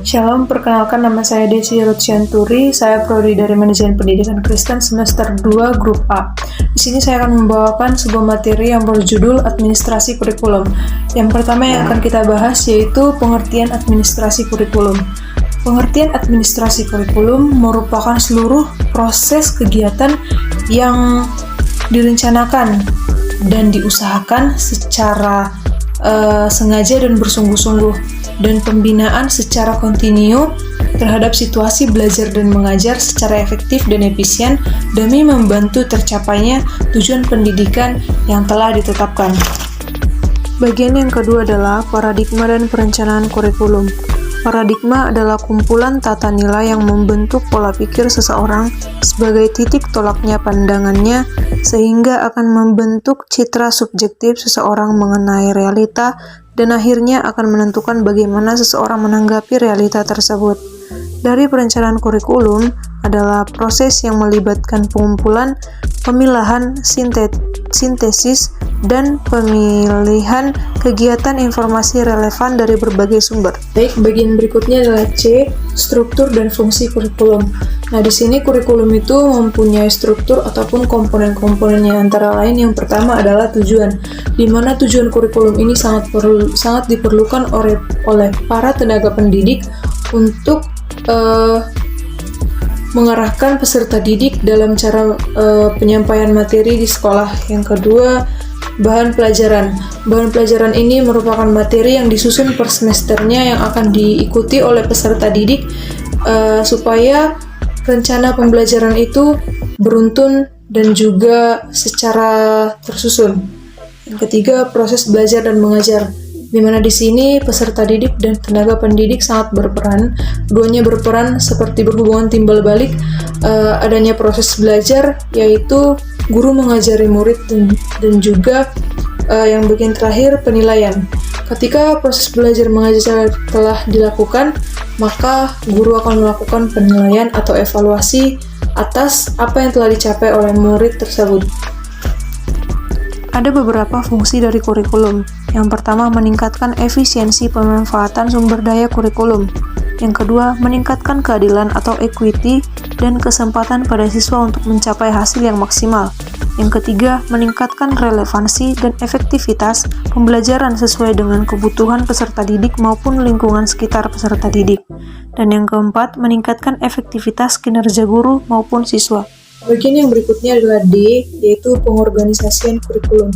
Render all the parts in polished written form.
Shalom, perkenalkan nama saya Desi Rutsiyanturi. Saya prodi dari Manajemen Pendidikan Kristen semester 2 Grup A. Di sini saya akan membawakan sebuah materi yang berjudul Administrasi Kurikulum. Yang pertama yang akan kita bahas yaitu pengertian administrasi kurikulum. Pengertian administrasi kurikulum merupakan seluruh proses kegiatan yang direncanakan dan diusahakan secara sengaja dan bersungguh-sungguh, dan pembinaan secara kontinu terhadap situasi belajar dan mengajar secara efektif dan efisien demi membantu tercapainya tujuan pendidikan yang telah ditetapkan. Bagian yang kedua adalah paradigma dan perencanaan kurikulum. Paradigma adalah kumpulan tata nilai yang membentuk pola pikir seseorang sebagai titik tolaknya pandangannya, sehingga akan membentuk citra subjektif seseorang mengenai realita dan akhirnya akan menentukan bagaimana seseorang menanggapi realita tersebut. Dari perencanaan kurikulum adalah proses yang melibatkan pengumpulan, pemilahan, sintesis, dan pemilihan kegiatan informasi relevan dari berbagai sumber. Baik, bagian berikutnya adalah C, struktur dan fungsi kurikulum. Nah, di sini kurikulum itu mempunyai struktur ataupun komponen-komponennya, antara lain yang pertama adalah tujuan, di mana tujuan kurikulum ini sangat diperlukan oleh para tenaga pendidik untuk mengarahkan peserta didik dalam cara penyampaian materi di sekolah. Yang kedua, bahan pelajaran. Bahan pelajaran ini merupakan materi yang disusun per semesternya yang akan diikuti oleh peserta didik supaya rencana pembelajaran itu beruntun dan juga secara tersusun. Yang ketiga, proses belajar dan mengajar, di mana di sini peserta didik dan tenaga pendidik sangat berperan. Keduanya berperan seperti berhubungan timbal balik. Adanya proses belajar, yaitu guru mengajari murid, dan juga yang bagian terakhir, penilaian. Ketika proses belajar mengajar telah dilakukan, maka guru akan melakukan penilaian atau evaluasi atas apa yang telah dicapai oleh murid tersebut. Ada beberapa fungsi dari kurikulum. Yang pertama, meningkatkan efisiensi pemanfaatan sumber daya kurikulum. Yang kedua, meningkatkan keadilan atau equity dan kesempatan pada siswa untuk mencapai hasil yang maksimal. Yang ketiga, meningkatkan relevansi dan efektivitas pembelajaran sesuai dengan kebutuhan peserta didik maupun lingkungan sekitar peserta didik. Dan yang keempat, meningkatkan efektivitas kinerja guru maupun siswa. Bagian yang berikutnya adalah D, yaitu pengorganisasian kurikulum,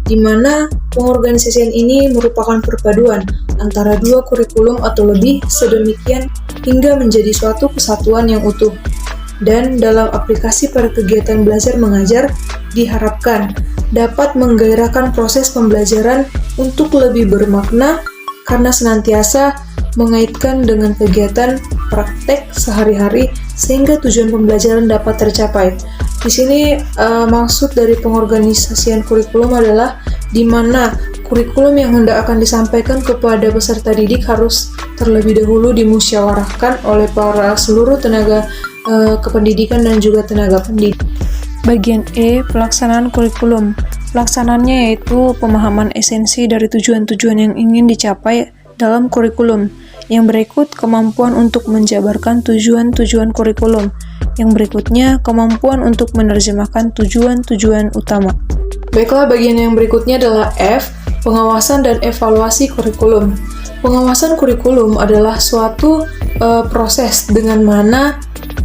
di mana pengorganisasian ini merupakan perpaduan antara dua kurikulum atau lebih sedemikian hingga menjadi suatu kesatuan yang utuh. Dan dalam aplikasi pada kegiatan belajar mengajar diharapkan dapat menggairahkan proses pembelajaran untuk lebih bermakna karena senantiasa mengaitkan dengan kegiatan praktek sehari-hari sehingga tujuan pembelajaran dapat tercapai. Di sini maksud dari pengorganisasian kurikulum adalah di mana kurikulum yang hendak akan disampaikan kepada peserta didik harus terlebih dahulu dimusyawarahkan oleh para seluruh tenaga kependidikan dan juga tenaga pendidik. Bagian E, pelaksanaan kurikulum. Pelaksanaannya yaitu pemahaman esensi dari tujuan-tujuan yang ingin dicapai dalam kurikulum. Yang berikut, kemampuan untuk menjabarkan tujuan-tujuan kurikulum. Yang berikutnya, kemampuan untuk menerjemahkan tujuan-tujuan utama. Baiklah, bagian yang berikutnya adalah F, pengawasan dan evaluasi kurikulum. Pengawasan kurikulum adalah suatu proses dengan mana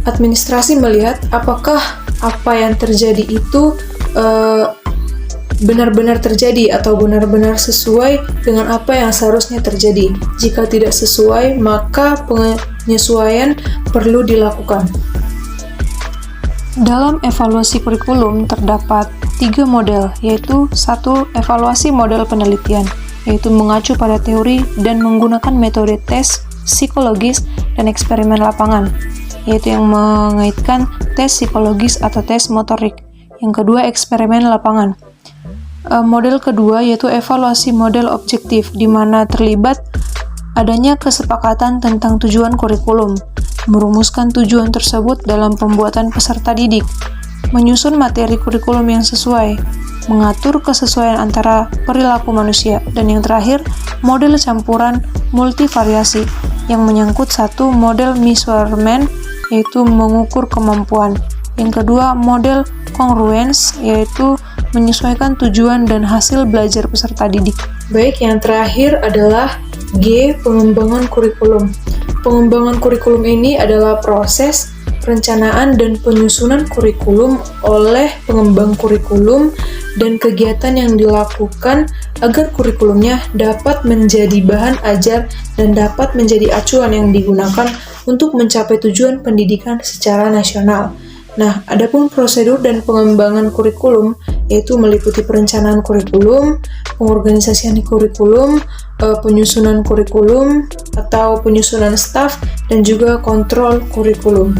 administrasi melihat apakah apa yang terjadi itu benar-benar terjadi atau benar-benar sesuai dengan apa yang seharusnya terjadi. Jika tidak sesuai, maka penyesuaian perlu dilakukan. Dalam evaluasi kurikulum terdapat 3 model, yaitu 1. Evaluasi model penelitian, yaitu mengacu pada teori dan menggunakan metode tes psikologis dan eksperimen lapangan, yaitu yang mengaitkan tes psikologis atau tes motorik. Yang kedua, eksperimen lapangan. Model kedua yaitu evaluasi model objektif, di mana terlibat adanya kesepakatan tentang tujuan kurikulum, merumuskan tujuan tersebut dalam pembuatan peserta didik, menyusun materi kurikulum yang sesuai, mengatur kesesuaian antara perilaku manusia. Dan yang terakhir, model campuran multivariasi yang menyangkut satu model measurement, yaitu mengukur kemampuan. Yang kedua, model congruence, yaitu menyesuaikan tujuan dan hasil belajar peserta didik. Baik, yang terakhir adalah G, pengembangan kurikulum. Pengembangan kurikulum ini adalah proses perencanaan dan penyusunan kurikulum oleh pengembang kurikulum dan kegiatan yang dilakukan agar kurikulumnya dapat menjadi bahan ajar dan dapat menjadi acuan yang digunakan untuk mencapai tujuan pendidikan secara nasional. Nah, adapun prosedur dan pengembangan kurikulum yaitu meliputi perencanaan kurikulum, pengorganisasian kurikulum, penyusunan kurikulum atau penyusunan staf, dan juga kontrol kurikulum.